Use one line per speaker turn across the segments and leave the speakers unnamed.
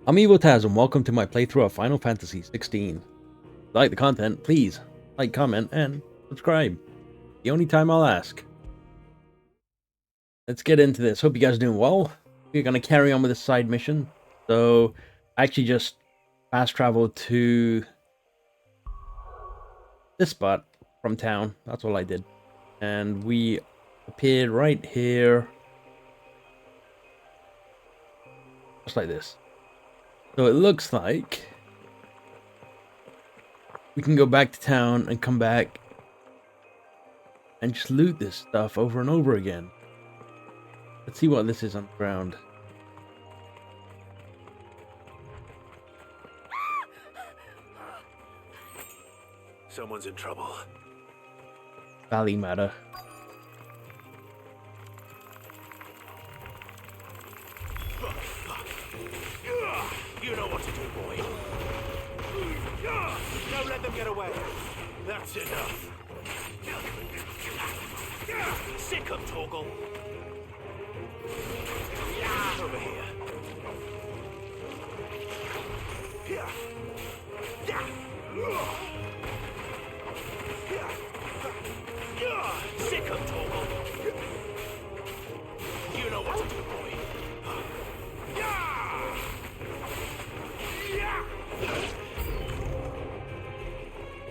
I'm Evil Taz and welcome to my playthrough of Final Fantasy XVI. If you like the content, please like, comment, and subscribe. The only time I'll ask. Let's get into this. Hope you guys are doing well. We're going to carry on with this side mission. So, I actually just fast traveled to this spot from town. That's all I did. And we appeared right here. Just like this. So it looks like we can go back to town and come back and just loot this stuff over and over again. Let's see what this is on the ground.
Someone's in trouble.
Valley matter.
You know what to do, boy. Don't let them get away. That's enough. Sick of Torgal. Over here. Sick of Torgal. You know what to do, boy.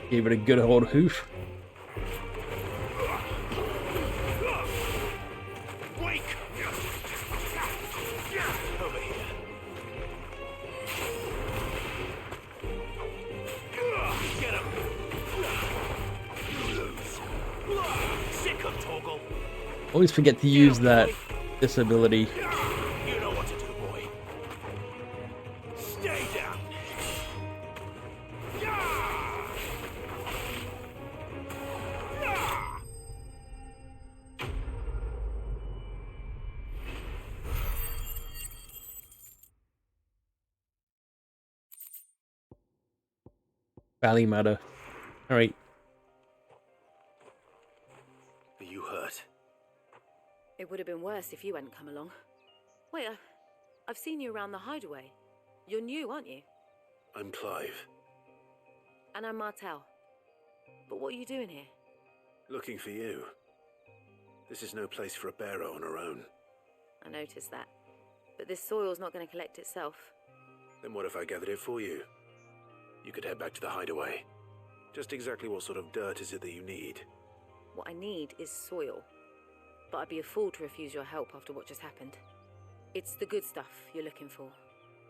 Gave it a good old hoof.
Wake! Over here. Get him! Sick of Torgal.
Always forget to use that disability.
You know what to do, boy. Stay down.
Valley matter. Alright.
Are you hurt?
It would have been worse if you hadn't come along. Wait, I've seen you around the hideaway. You're new, aren't you?
I'm Clive.
And I'm Martel. But what are you doing here?
Looking for you. This is no place for a bearer on her own.
I noticed that. But this soil's not going to collect itself.
Then what if I gathered it for you? You could head back to the hideaway. Just exactly what sort of dirt is it that you need?
What I need is soil. But I'd be a fool to refuse your help after what just happened. It's the good stuff you're looking for.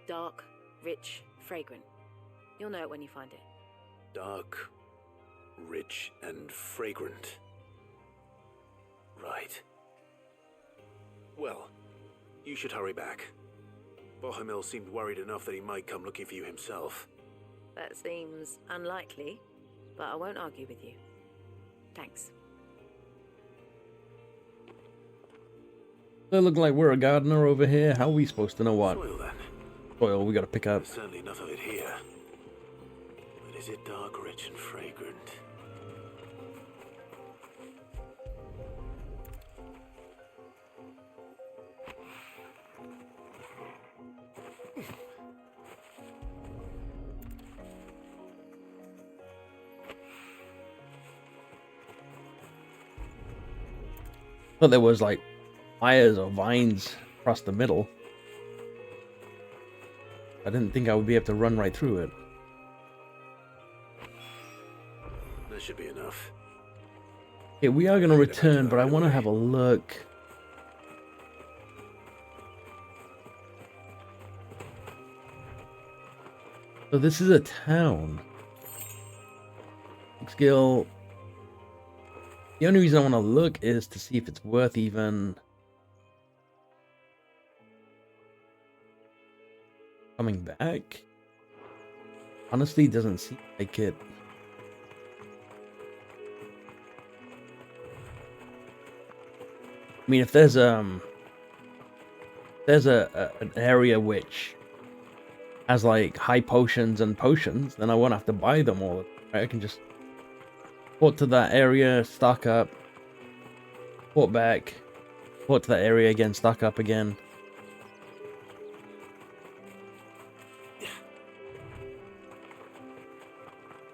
Dark, rich, fragrant. You'll know it when you find it.
Dark, rich, and fragrant. Right. Well, you should hurry back. Bohemil seemed worried enough that he might come looking for you himself.
That seems unlikely, but I won't argue with you. Thanks.
They look like we're a gardener over here. How are we supposed to know what
Soil, then.
soil we gotta pick up?
There's certainly enough of it here. But is it dark, rich, and fragrant?
Thought there was like wires or vines across the middle. I didn't think I would be able to run right through it.
That should be enough.
Okay, we are gonna return, but I want to have a look. So this is a town. Skill. The only reason I want to look is to see if it's worth even coming back. Honestly, it doesn't seem like it. I mean, if there's an area which has like high potions and potions, then I won't have to buy them all. Right? I can just port to that area, stock up, port back, port to that area again, stock up again.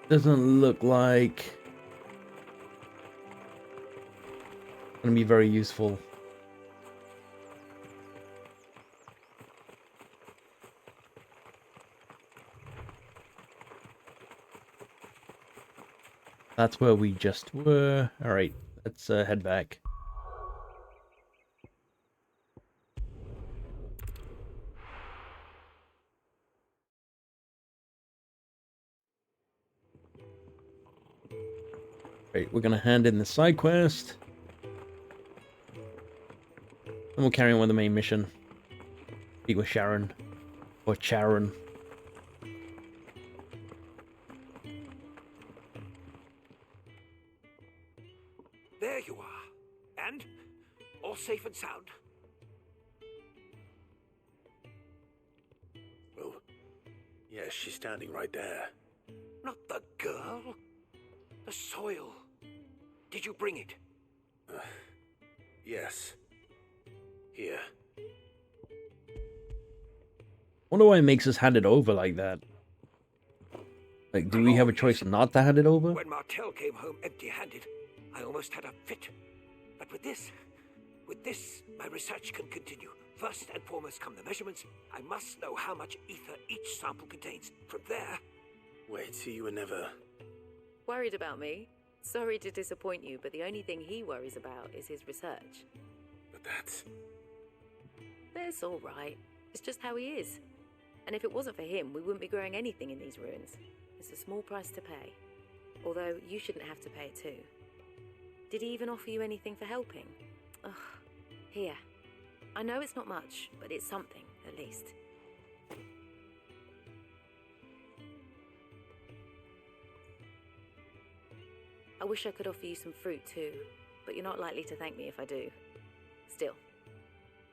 Doesn't look like gonna be very useful. That's where we just were. Alright, let's head back. Right, we're gonna hand in the side quest. And we'll carry on with the main mission. Speak with Sharon. Or Charon.
There you are. And? All safe and sound? Well, yes, she's standing right there. Not the girl. The soil. Did you bring it? Yes. Here.
Wonder why it makes us hand it over like that. Like, do we have a choice not to hand it over?
When Martel came home empty-handed, I almost had a fit. But with this, my research can continue. First and foremost come the measurements. I must know how much ether each sample contains. From there... Wait, so you were never...
Worried about me? Sorry to disappoint you, but the only thing he worries about is his research.
But that's...
That's all right. It's just how he is. And if it wasn't for him, we wouldn't be growing anything in these ruins. It's a small price to pay. Although, you shouldn't have to pay it too. Did he even offer you anything for helping? Ugh. Here. I know it's not much, but it's something, at least. I wish I could offer you some fruit too, but you're not likely to thank me if I do. Still,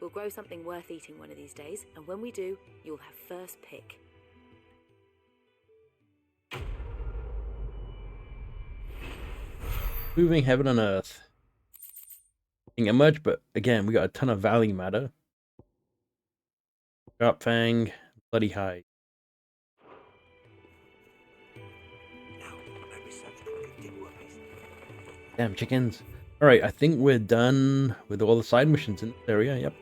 we'll grow something worth eating one of these days, and when we do, you'll have first pick.
Moving heaven and earth. Didn't get much, but again, we got a ton of value matter. Sharp Fang, Bloody Hide. Damn chickens. Alright, I think we're done with all the side missions in this area, yep.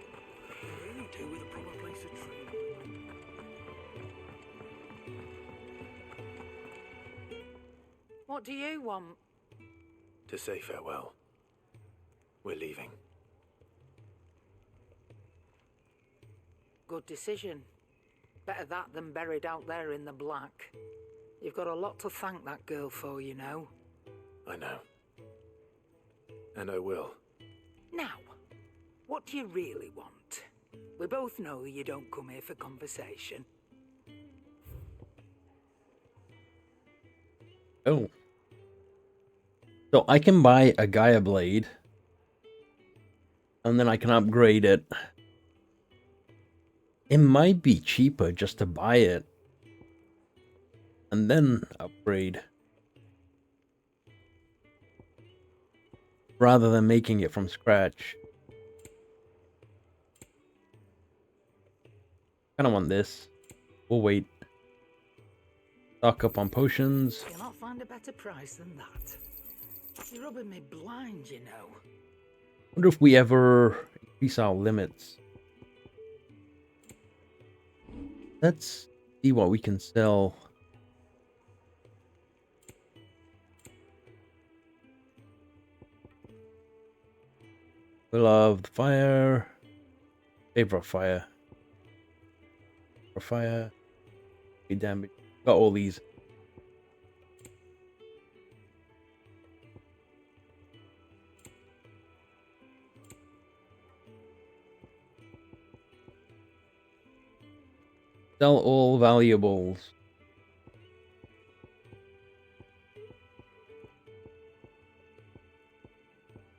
What do you want?
To say farewell. We're leaving.
Good decision. Better that than buried out there in the black. You've got a lot to thank that girl for, you know.
I know. And I will.
Now, what do you really want? We both know you don't come here for conversation.
Oh. So I can buy a Gaia Blade. And then I can upgrade it. It might be cheaper just to buy it. And then upgrade. Rather than making it from scratch. Kinda want this. We'll wait. Stock up on potions.
You'll not find a better price than that. You're rubbing me blind, you know.
Wonder if we ever increase our limits. Let's see what we can sell. Will of the fire. Favor of fire. For fire. Okay, damage. Got all these. Sell all valuables.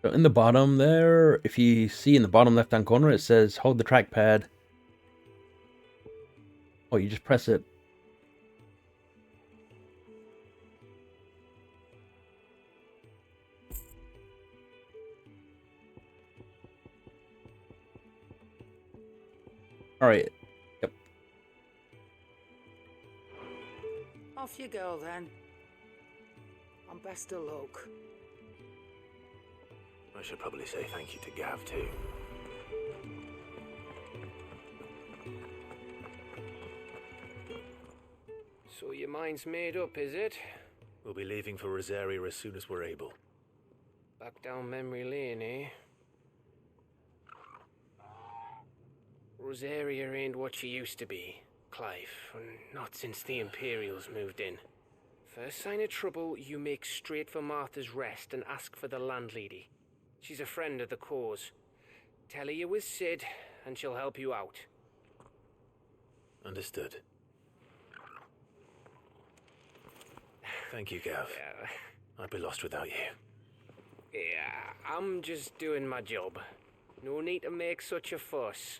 So in the bottom there, if you see in the bottom left-hand corner, it says hold the trackpad. Oh, you just press it. Alright. Yep.
Off you go then. and best of luck.
I should probably say thank you to Gav, too.
So your mind's made up, is it?
We'll be leaving for Rosaria as soon as we're able.
Back down memory lane, eh? Rosaria ain't what she used to be, Clive. Not since the Imperials moved in. First sign of trouble, you make straight for Martha's Rest and ask for the landlady. She's a friend of the cause. Tell her you're with Sid, and she'll help you out.
Understood. Thank you, Gav.
Yeah.
I'd be lost without you.
Yeah, I'm just doing my job. No need to make such a fuss.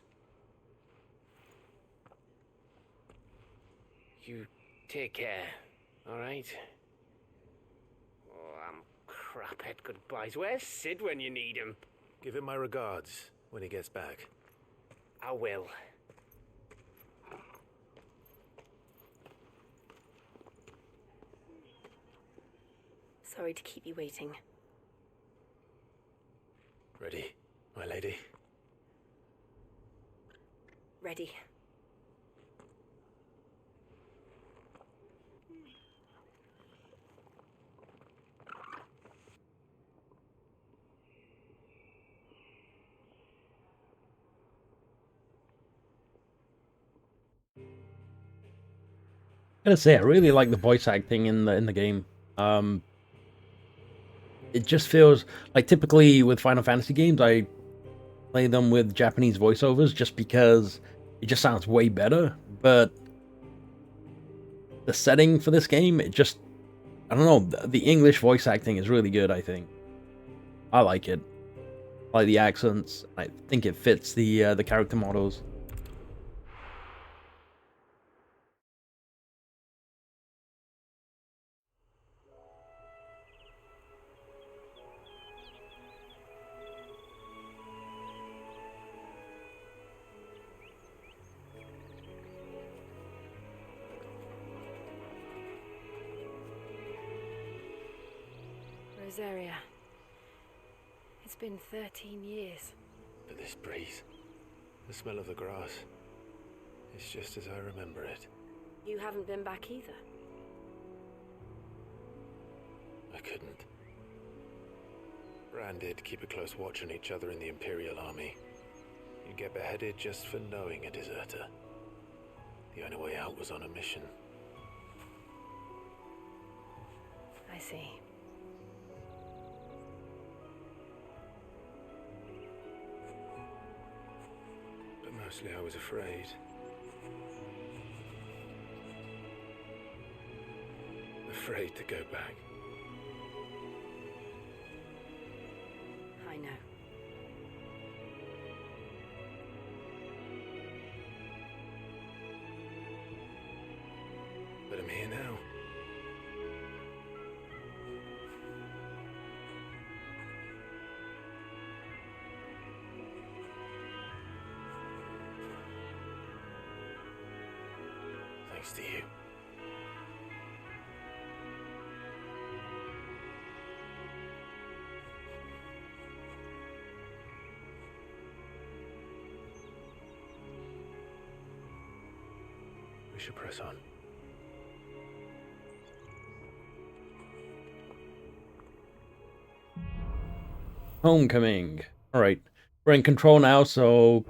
You take care, alright? Oh, I'm crap at goodbyes. Where's Sid when you need him?
Give him my regards when he gets back.
I will.
Sorry to keep you waiting.
Ready, my lady?
Ready.
Gotta say, I really like the voice acting in the game. It just feels like typically with Final Fantasy games, I play them with Japanese voiceovers just because it just sounds way better. But the setting for this game, I don't know, the English voice acting is really good, I think. I like it. I like the accents. I think it fits the character models.
Rosaria. It's been 13 years.
But this breeze, the smell of the grass, it's just as I remember it.
You haven't been back either.
I couldn't. Bran did keep a close watch on each other in the Imperial Army. You'd get beheaded just for knowing a deserter. The only way out was on a mission.
I see.
But mostly I was afraid. Afraid to go back.
I know.
But I'm here now. Thanks to you. We should press on.
Homecoming. Alright. We're in control now, so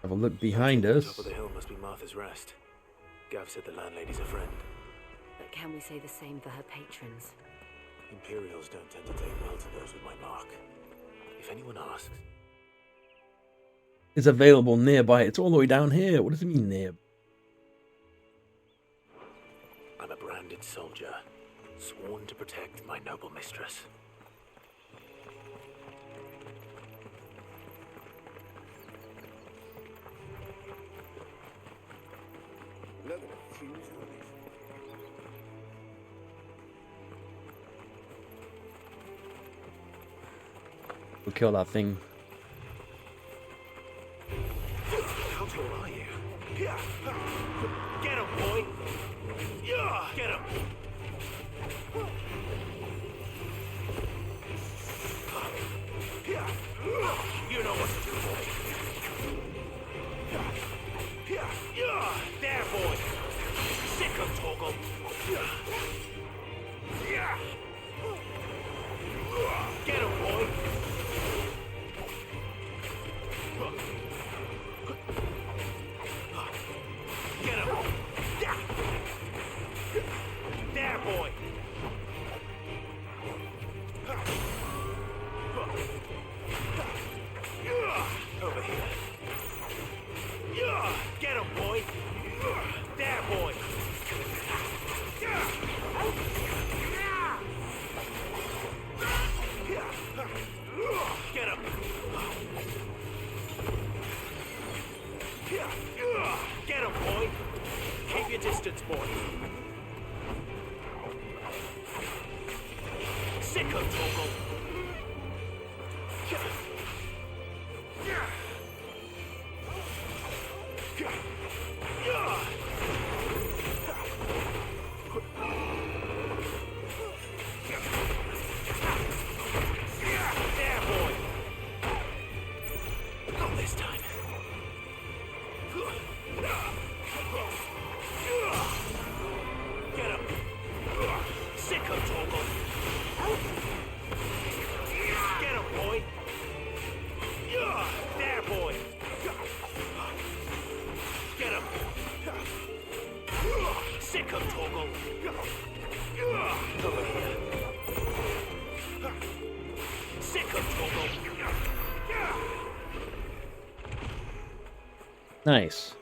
have a look behind us.
Top of the hill must be Martha's Rest. Gav said the landlady's a friend.
But can we say the same for her patrons?
Imperials don't tend to take well to those with my mark. If anyone asks,
It's available nearby. It's all the way down here. What does it mean near?
I'm a branded soldier, sworn to protect my noble mistress.
We'll kill that thing.
How tall are you? Get him, boy! Yeah, get him! You know what to do, boy. There, boy. Sick of Toggle. Get him, boy. Get him. There, boy. Over here. Get him, boy. There, boy. Get him. Get him, boy. Keep your distance, boy. Sick of Toggle. There, boy. Not this time. Get him. Sick of Toggle. Get him, boy. There, boy. Get him. Sick of Toggle. Over here. Sick of Toggle.
Nice.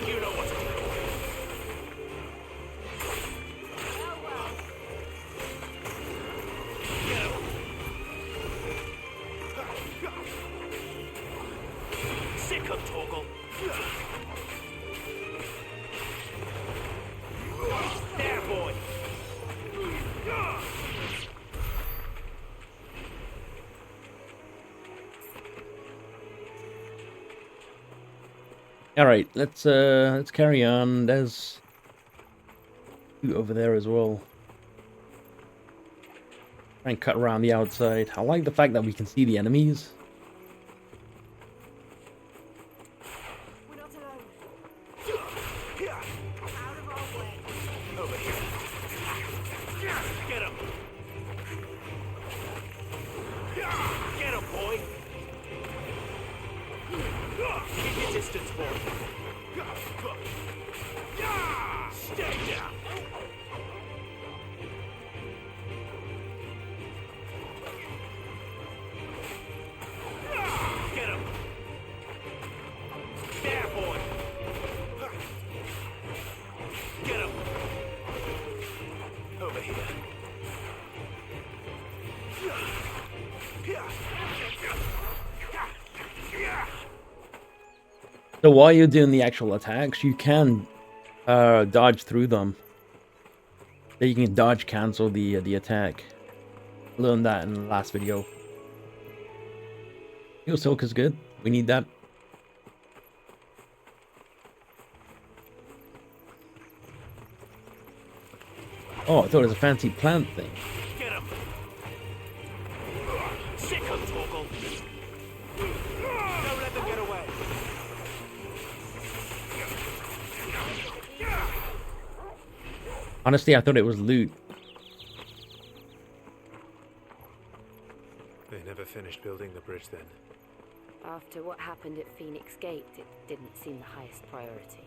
You know what to do. Get him. Sick of Toggle. There, boy.
All right, let's carry on. There's two over there as well. Try and cut around the outside. I like the fact that we can see the enemies.
We're not alone.
Out of our way. Over here. Get him. Get him, boy. Keep your distance, boy. Stay down. Get him. There, boy. Get him. Over here.
So while you're doing the actual attacks, you can dodge through them. So you can dodge cancel the attack. Learned that in the last video. Heal Silk is good. We need that. Oh, I thought it was a fancy plant thing.
Get him. Sick of Toggle. Don't let them get away.
Honestly, I thought it was loot.
They never finished building the bridge then.
After what happened at Phoenix Gate, it didn't seem the highest priority.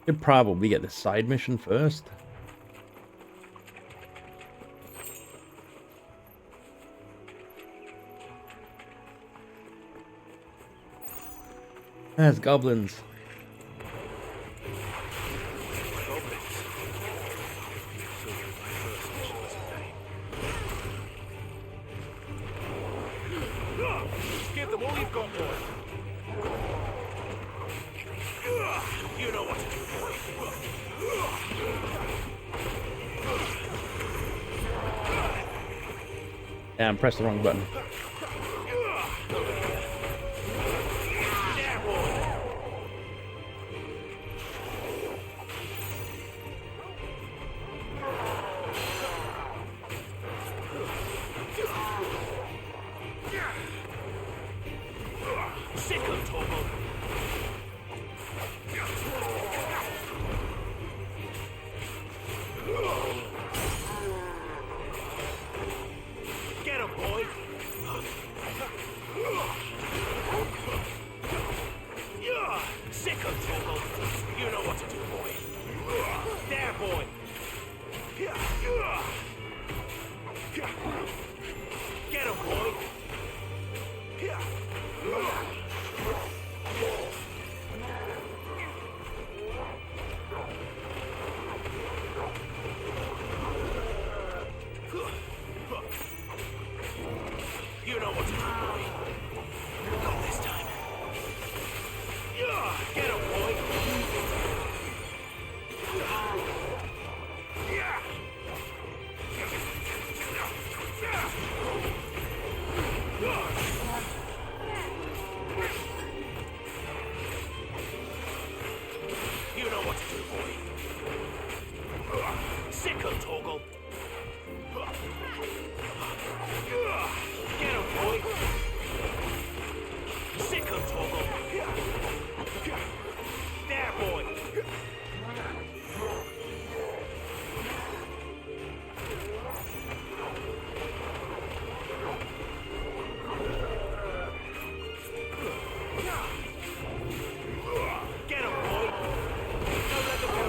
Should probably get the side mission first. There's goblins.
Give them all you've got, boy. You know what to do, boy.
Damn, press the wrong button.
There, boy.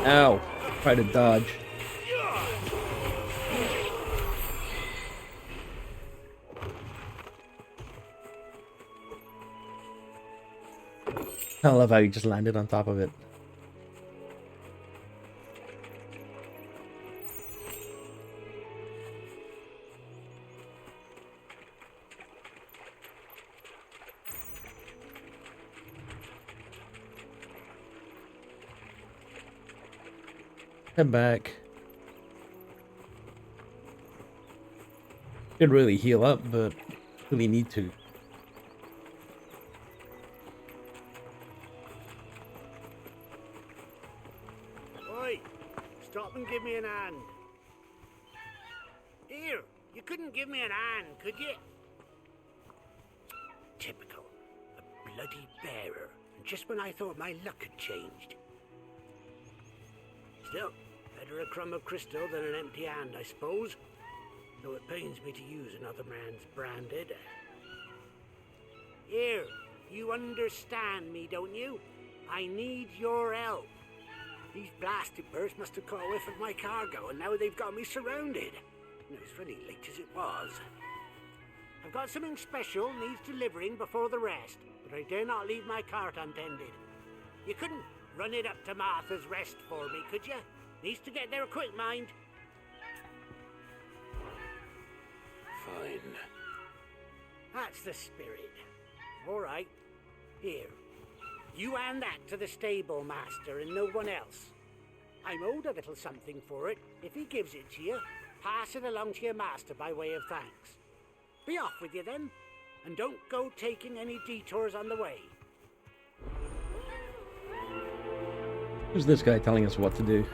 Ow. Try to dodge. I love how he just landed on top of it. Head back. Should really heal up, but really need to.
Oi! Stop and give me an hand. Here, you couldn't give me an hand, could you? Typical. A bloody bearer. Just when I thought my luck had changed. Still, better a crumb of crystal than an empty hand, I suppose. Though it pains me to use another man's branded. Here, you understand me, don't you? I need your help. These blasted birds must have caught a whiff of my cargo, and now they've got me surrounded. And it was really late as it was. I've got something special needs delivering before the rest, but I dare not leave my cart untended. You couldn't run it up to Martha's Rest for me, could you? Needs to get there quick, mind.
Fine.
That's the spirit. All right. Here. You hand that to the stable master and no one else. I'm owed a little something for it. If he gives it to you, pass it along to your master by way of thanks. Be off with you then, and don't go taking any detours on the way.
Who's this guy telling us what to do?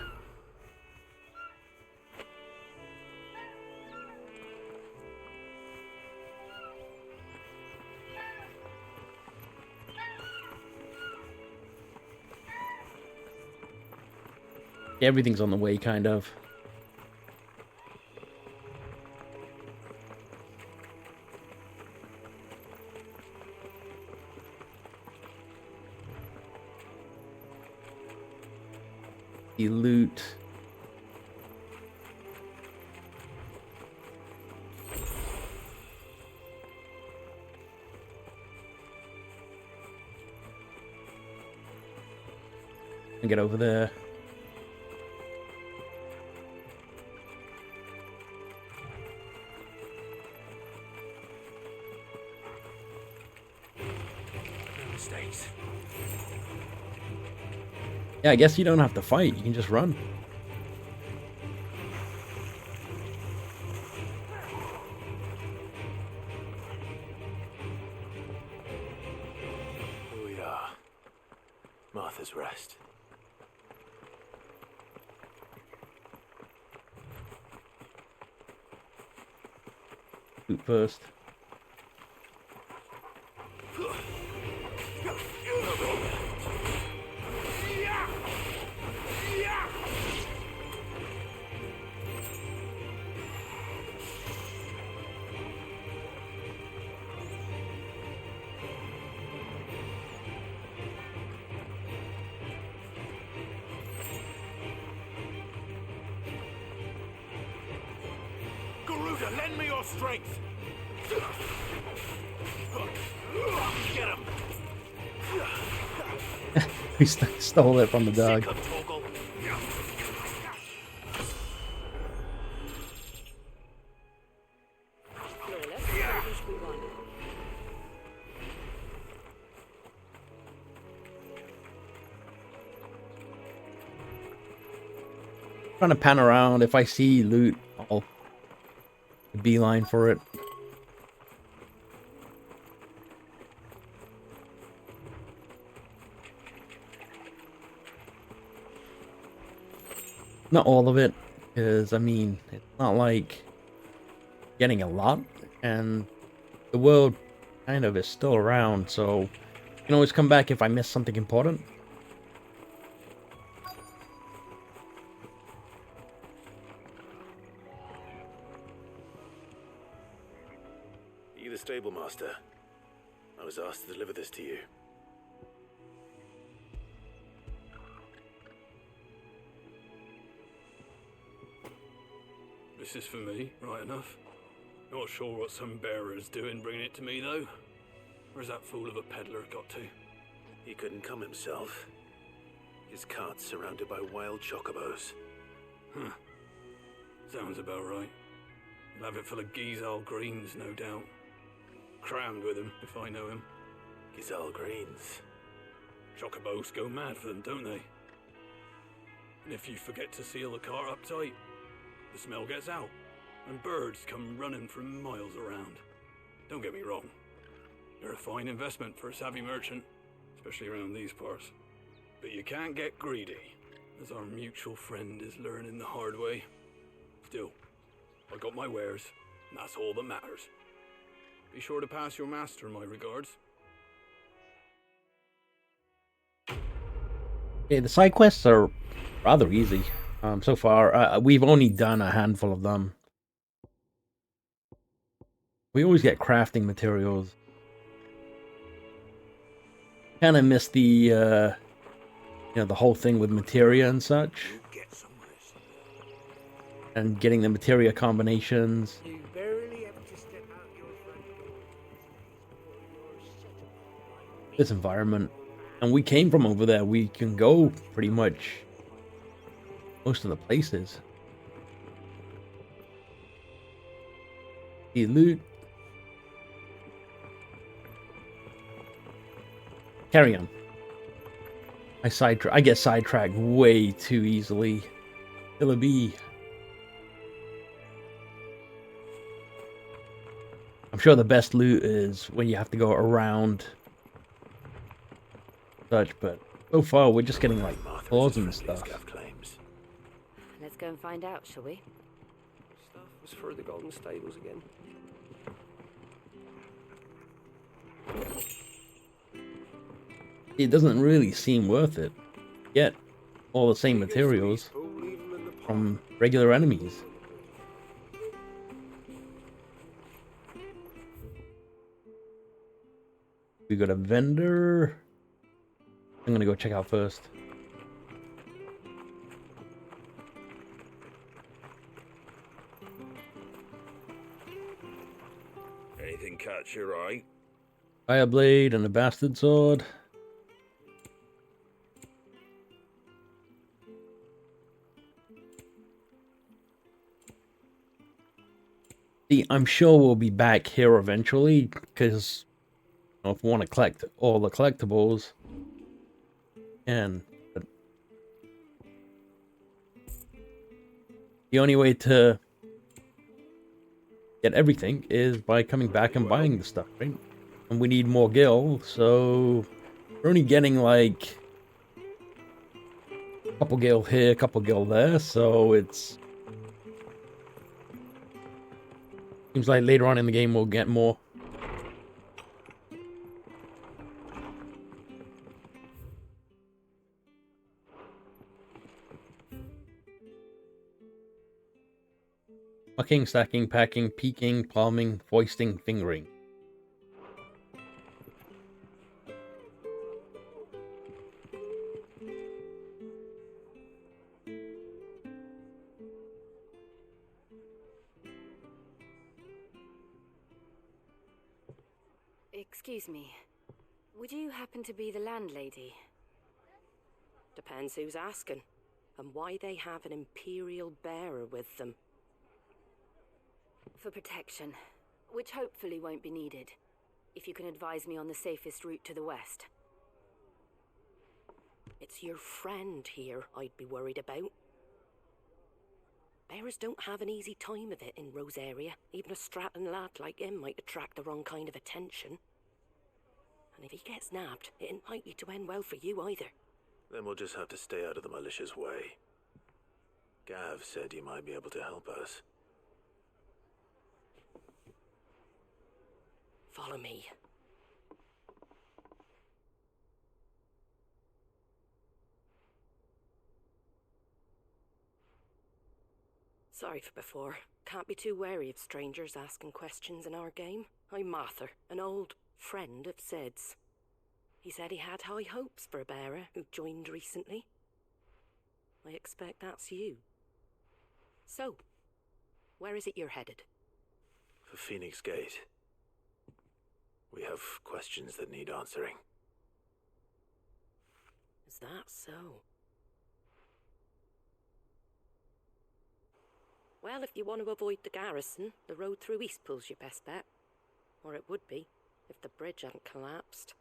Everything's on the way, kind of. The loot. And get over there. Yeah, I guess you don't have to fight. You can just run.
Here we are. Martha's Rest.
Shoot first.
Lend me your strength. Get him.
He stole it from the dog. Trying to pan around. If I see loot, I'll beeline for it. Not all of it, because I mean, it's not like getting a lot, and the world kind of is still around, so you can always come back if I miss something important.
You the stable master? I was asked to deliver this to you.
This is for me, right enough. Not sure what some bearer's doing bringing it to me, though. Where's that fool of a peddler got to?
He couldn't come himself. His cart's surrounded by wild chocobos.
Huh. Sounds about right. He'll have it full of Gizal greens, no doubt. Crammed with him, if I know him.
Gizal greens.
Chocobos go mad for them, don't they? And if you forget to seal the cart up tight, the smell gets out, and birds come running from miles around. Don't get me wrong. They're a fine investment for a savvy merchant, especially around these parts. But you can't get greedy, as our mutual friend is learning the hard way. Still, I got my wares, and that's all that matters. Be sure to pass your master my regards.
Yeah, the side quests are rather easy. So far, we've only done a handful of them. We always get crafting materials. Kind of miss the, the whole thing with materia and such. And getting the materia combinations.
You barely have to step out your front door.
This environment. And we came from over there. We can go pretty much most of the places. The loot. Carry on. I get sidetracked way too easily. It'll be. I'm sure the best loot is when you have to go around such, but so far we're just getting like claws and stuff.
Let's go and find out, shall we?
Stuff was for the golden stables again.
It doesn't really seem worth it. Get all the same materials from regular enemies. We got a vendor. I'm gonna go check out first.
Anything catch your eye?
Fire blade and a bastard sword. See, I'm sure we'll be back here eventually, because if we want to collect all the collectibles, but the only way to get everything is by coming back and buying the stuff, right? And we need more gil, so we're only getting like a couple gil here, a couple gil there, so it's seems like later on in the game we'll get more. Mucking, stacking, packing, peeking, palming, foisting, fingering.
Excuse me. Would you happen to be the landlady?
Depends who's asking, and why they have an Imperial bearer with them.
For protection, which hopefully won't be needed. If you can advise me on the safest route to the west.
It's your friend here I'd be worried about. Bearers don't have an easy time of it in Rose area. Even a Stratton lad like him might attract the wrong kind of attention. And if he gets nabbed, it ain't likely to end well for you either.
Then we'll just have to stay out of the malicious way. Gav said you might be able to help us.
Follow me. Sorry for before. Can't be too wary of strangers asking questions in our game. I'm Martha, an old friend of Sid's. He said he had high hopes for a bearer who joined recently. I expect that's you. So, Where is it you're headed?
For Phoenix Gate. We have questions that need answering.
Is that so? Well, if you want to avoid the garrison, the road through Eastpool's your best bet. Or it would be, if the bridge hadn't collapsed.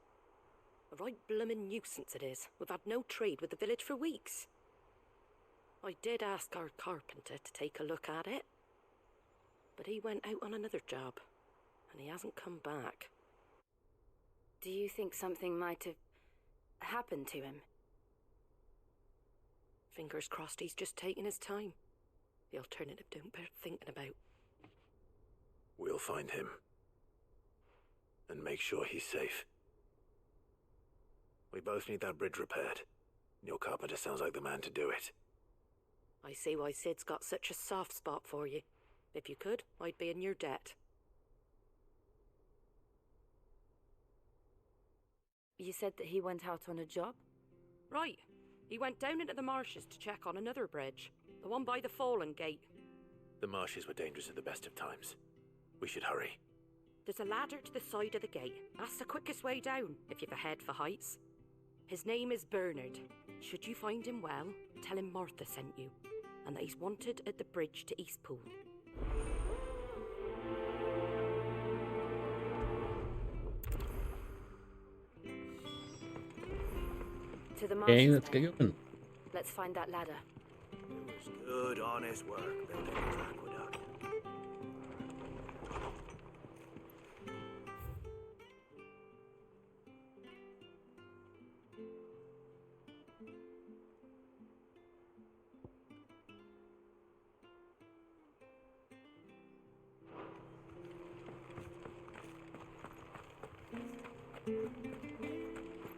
A right bloomin' nuisance it is. We've had no trade with the village for weeks. I did ask our carpenter to take a look at it, but he went out on another job, and he hasn't come back.
Do you think something might have happened to him?
Fingers crossed he's just taking his time. The alternative don't bear thinking about.
We'll find him. And make sure he's safe. We both need that bridge repaired. Your carpenter sounds like the man to do it.
I see why Sid's got such a soft spot for you. If you could, I'd be in your debt.
You said that he went out on a job?
Right. He went down into the marshes to check on another bridge. The one by the Fallen Gate.
The marshes were dangerous at the best of times. We should hurry.
There's a ladder to the side of the gate. That's the quickest way down, if you've a head for heights. His name is Bernard. Should you find him well, tell him Martha sent you, and that he's wanted at the bridge to Eastpool.
To the
Okay,
marshes,
let's
then.
get going.
Let's find that ladder.
It was good, honest work building this aqueduct.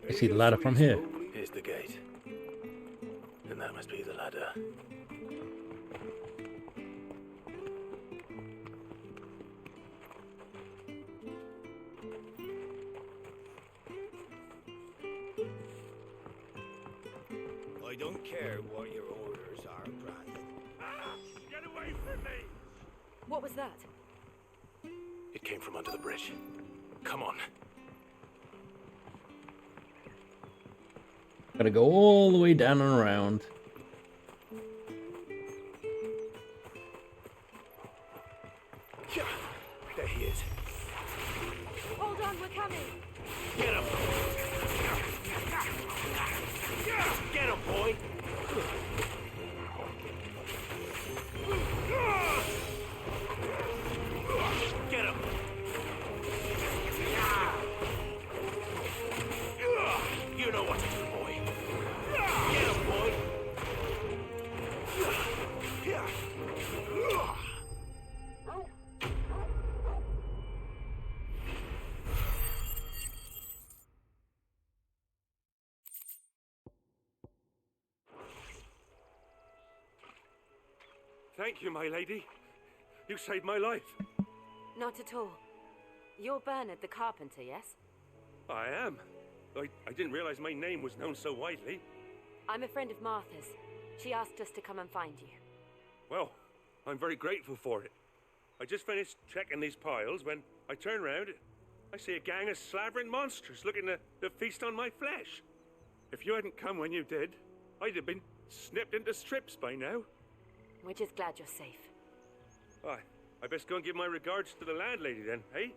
I see the ladder from here.
Here's the gate. And that must be the ladder.
I don't care what your orders are, Brandon. Get away from me!
What was that?
It came from under the bridge. Come on.
Gotta go all the way down and around.
There he is.
Hold on, we're coming!
Get him! Get him, boy! Get him! You know what to do, boy. Get him, boy!
Thank you, my lady. You saved my life.
Not at all. You're Bernard the carpenter, yes?
I am. I didn't realize my name was known so widely.
I'm a friend of Martha's. She asked us to come and find you.
Well, I'm very grateful for it. I just finished checking these piles when I turn around. I see a gang of slavering monsters looking to feast on my flesh. If you hadn't come when you did, I'd have been snipped into strips by now.
We're just glad you're safe.
I best go and give my regards to the landlady then, eh?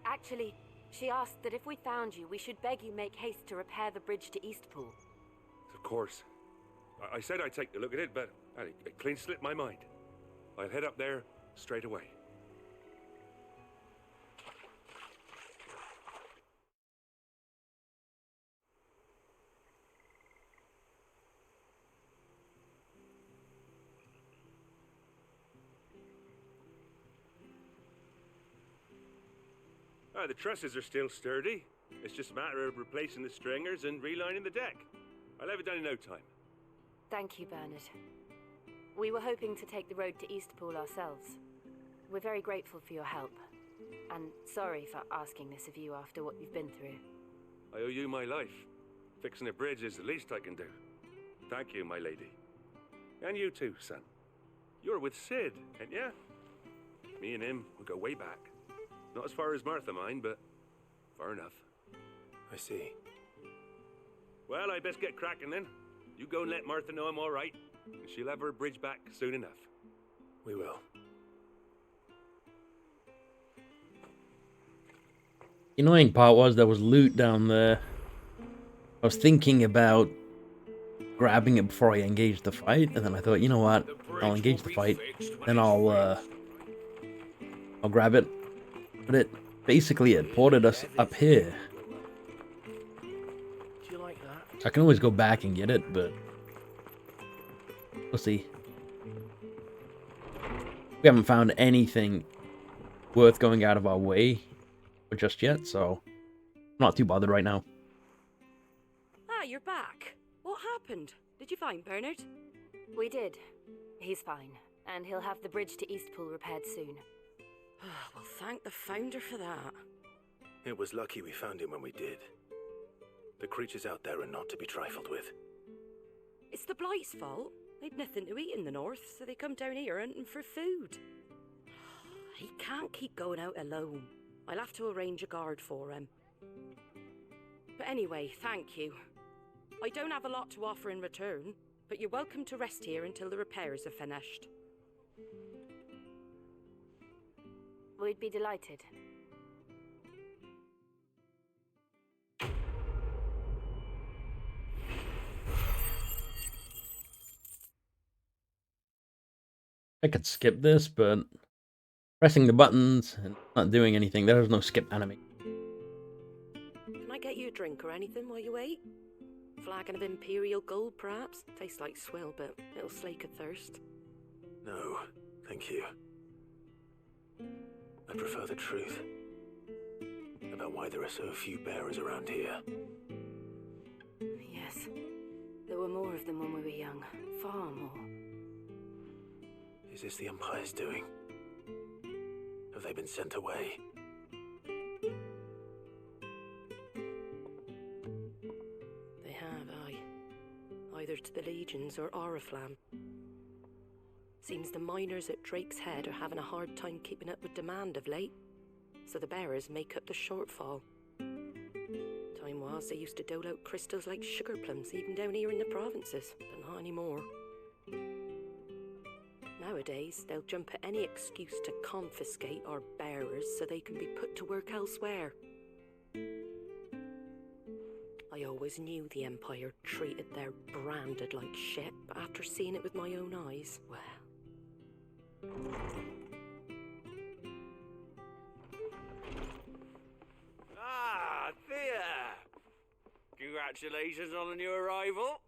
Actually, she asked that if we found you, we should beg you make haste to repair the bridge to Eastpool.
Of course. I said I'd take a look at it, but it clean slipped my mind. I'll head up there straight away. The trusses are still sturdy. It's just a matter of replacing the stringers and relining the deck. I'll have it done in no time.
Thank you, Bernard. We were hoping to take the road to Eastpool ourselves. We're very grateful for your help. And sorry for asking this of you after what you've been through.
I owe you my life. Fixing a bridge is the least I can do. Thank you, my lady. And you too, son. You're with Sid, ain't ya? Me and him, we go way back. Not as far as Martha, mind, but far enough.
I see.
Well, I best get cracking then. You go and let Martha know I'm all right, and she'll have her bridge back soon enough.
We will.
The annoying part was there was loot down there. I was thinking about grabbing it before I engaged the fight, and then I thought, you know what? I'll engage the fight, then I'll grab it. But it basically ported us up here.
Do you like that?
I can always go back and get it, but we'll see. We haven't found anything worth going out of our way just yet, so I'm not too bothered right now.
Ah, you're back. What happened? Did you find Bernard?
We did. He's fine, and he'll have the bridge to Eastpool repaired soon.
Well, thank the Founder for that.
It was lucky we found him when we did. The creatures out there are not to be trifled with.
It's the Blight's fault. They'd nothing to eat in the north, so they come down here hunting for food. He can't keep going out alone. I'll have to arrange a guard for him. But anyway, thank you. I don't have a lot to offer in return, but you're welcome to rest here until the repairs are finished.
We'd be delighted.
I could skip this, but pressing the buttons and not doing anything, there is no skip enemy.
Can I get you a drink or anything while you wait? Flagon of Imperial Gold, perhaps? Tastes like swill, but it'll slake a thirst.
No, thank you. I prefer the truth about why there are so few bearers around here.
Yes. There were more of them when we were young. Far more.
Is this the Empire's doing? Have they been sent away?
They have, aye. Either to the Legions or Oriflamme. Seems the miners at Drake's Head are having a hard time keeping up with demand of late, so the bearers make up the shortfall. Time was they used to dole out crystals like sugar plums even down here in the provinces, but not anymore. Nowadays, they'll jump at any excuse to confiscate our bearers so they can be put to work elsewhere. I always knew the Empire treated their branded like shit, but after seeing it with my own eyes, well...
Ah, Thea! Congratulations on the new arrival.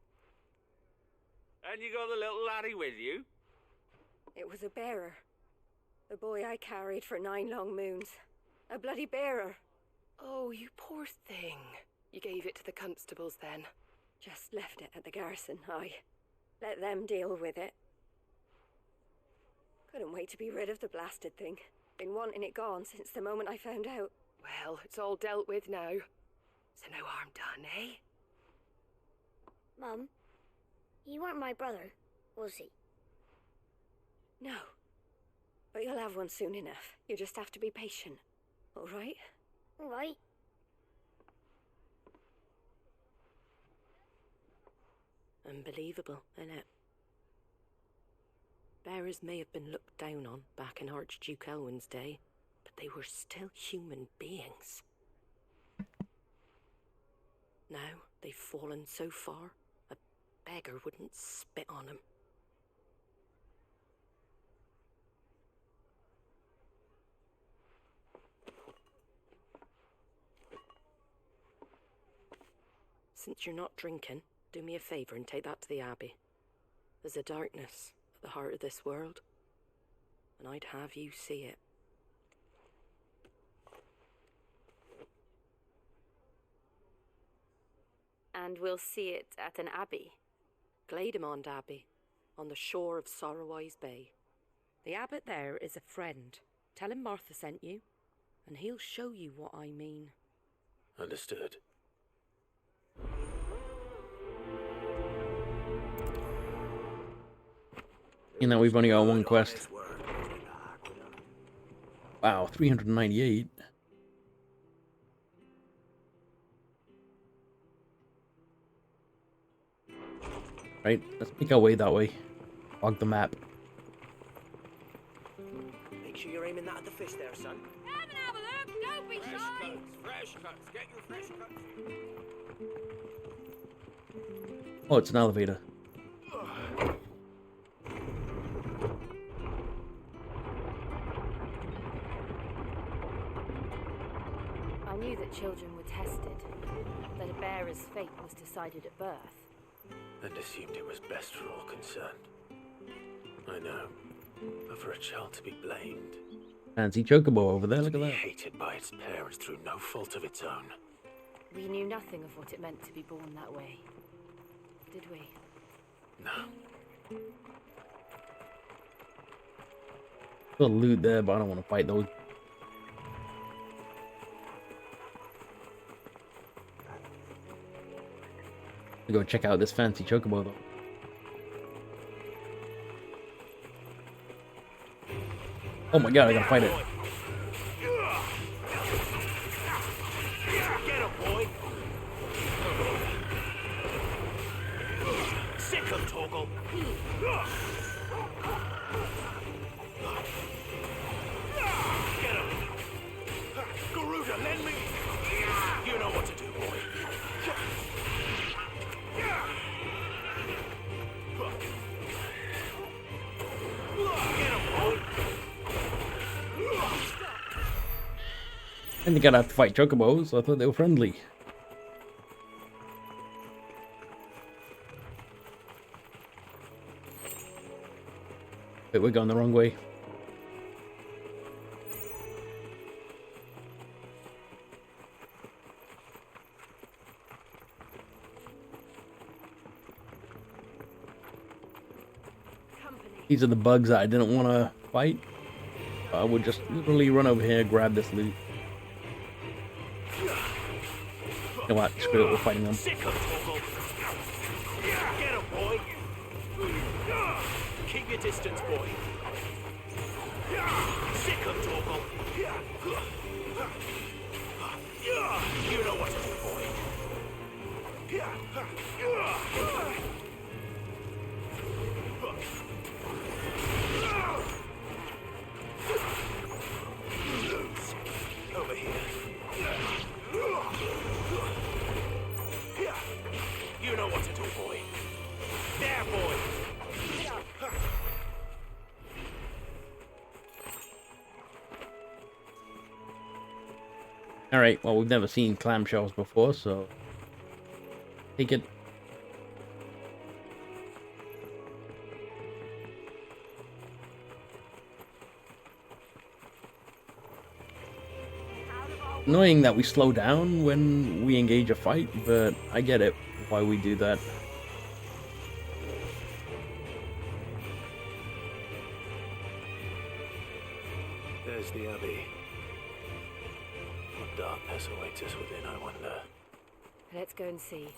And you got the little laddie with you?
It was a bearer. The boy I carried for 9 long moons. A bloody bearer.
Oh, you poor thing. You gave it to the constables then?
Just left it at the garrison, aye. Let them deal with it. Couldn't wait to be rid of the blasted thing. Been wanting it gone since the moment I found out.
Well, it's all dealt with now. So no harm done, eh?
Mum, you weren't my brother, was he?
No. But you'll have one soon enough. You just have to be patient. All right?
All right.
Unbelievable, innit? Bearers may have been looked down on back in Archduke Elwin's day, but they were still human beings. Now they've fallen so far, a beggar wouldn't spit on them. Since you're not drinking, do me a favour and take that to the Abbey. There's a darkness at the heart of this world, and I'd have you see it.
And we'll see it at an abbey?
Glaidemond Abbey, on the shore of Sorrowwise Bay. The abbot there is a friend. Tell him Martha sent you, and he'll show you what I mean.
Understood.
You know, we've only got one quest. Wow, 398. Right, let's make our way that way. Log the map.
Make sure you're aiming that at the fish there, son.
Come and have a look, don't be shy.
Fresh cuts, get your fresh cuts.
Oh, it's an elevator.
I knew that children were tested, that a bearer's fate was decided at birth.
And assumed it was best for all concerned. I know. But for a child to be blamed.
Fancy Chocobo over there, look at that.
Hated by its parents through no fault of its own.
We knew nothing of what it meant to be born that way, did we?
No.
Got loot there, but I don't want to fight those. Go check out this fancy Chocobo though. Oh my god, I gotta fight it.
Get him, boy. Sick him, Toggle. Get him. Garuda, lend me. You know what to do, boy.
I didn't think I'd have to fight Chocobos, so I thought they were friendly. Wait, we're going the wrong way. These are the bugs that I didn't want to fight. I would just literally run over here, grab this loot. You know what? Screw it, we're fighting them.
Sick him, Toggle. Get him, boy. Keep your distance, boy. Sick him, Toggle. You know what to do, boy. Over here. You know what to do, boy. There, boy.
Alright, well, we've never seen clamshells before, so take it. Annoying that we slow down when we engage a fight, but I get it, why we do that.
There's the Abbey. What darkness awaits us within, I wonder.
Let's go and see.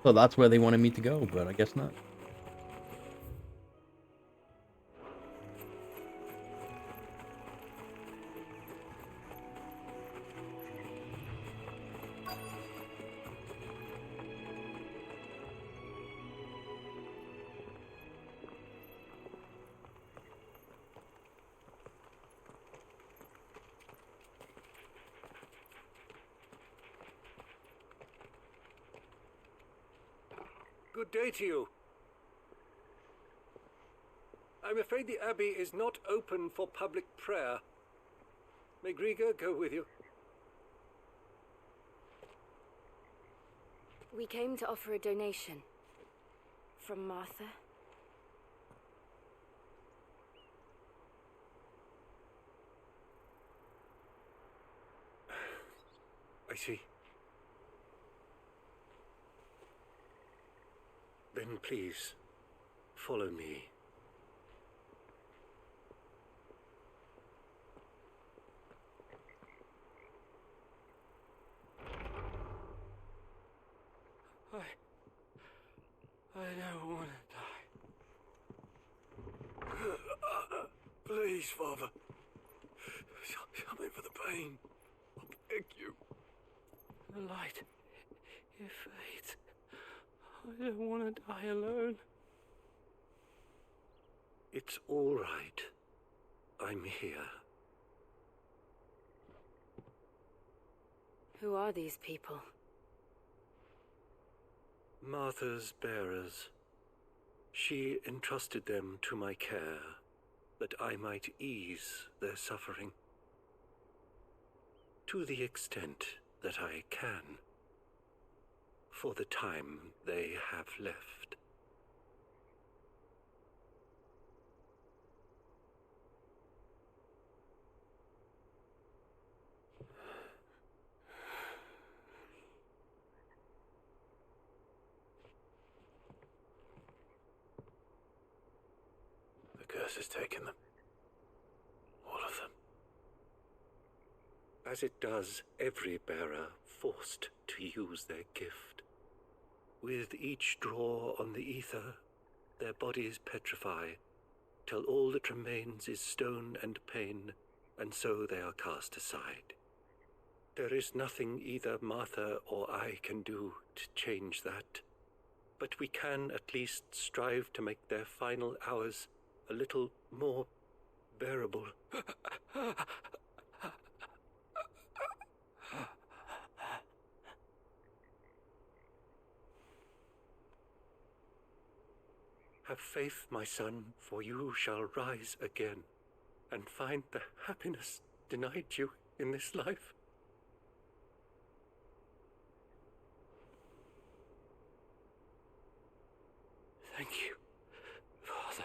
So that's where they wanted me to go, but I guess not.
Good day to you. I'm afraid the Abbey is not open for public prayer. May Griga go with you?
We came to offer a donation. From Martha.
I see. Then please,
Follow me.
I don't want to die.
Please, Father. Something for the pain. I beg you.
The light, it fades. I don't want to die alone.
It's all right. I'm here.
Who are these people?
Martha's bearers. She entrusted them to my care, that I might ease their suffering. To the extent that I can, for the time they have left.
The curse has taken them. All of them.
As it does every bearer forced to use their gift. With each draw on the ether, their bodies petrify, till all that remains is stone and pain, and so they are cast aside. There is nothing either Martha or I can do to change that, but we can at least strive to make their final hours a little more bearable. Have faith, my son, for you shall rise again, and find the happiness denied you in this life.
Thank you, Father.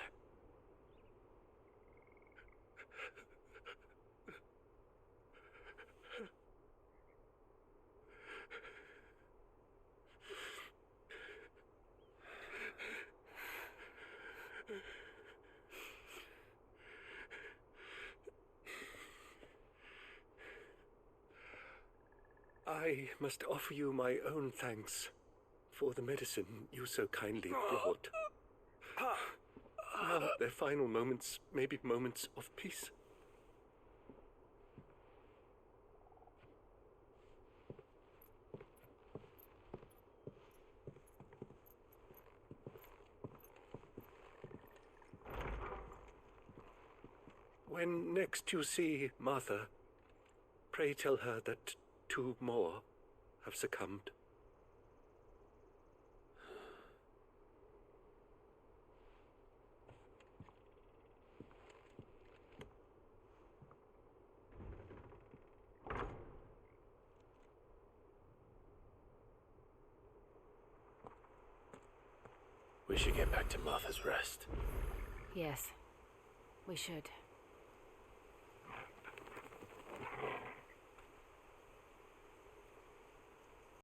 I must offer you my own thanks for the medicine you so kindly brought. Now their final moments may be moments of peace. When next you see Martha, pray tell her that 2 more have succumbed.
We should get back to Martha's Rest.
Yes, we should.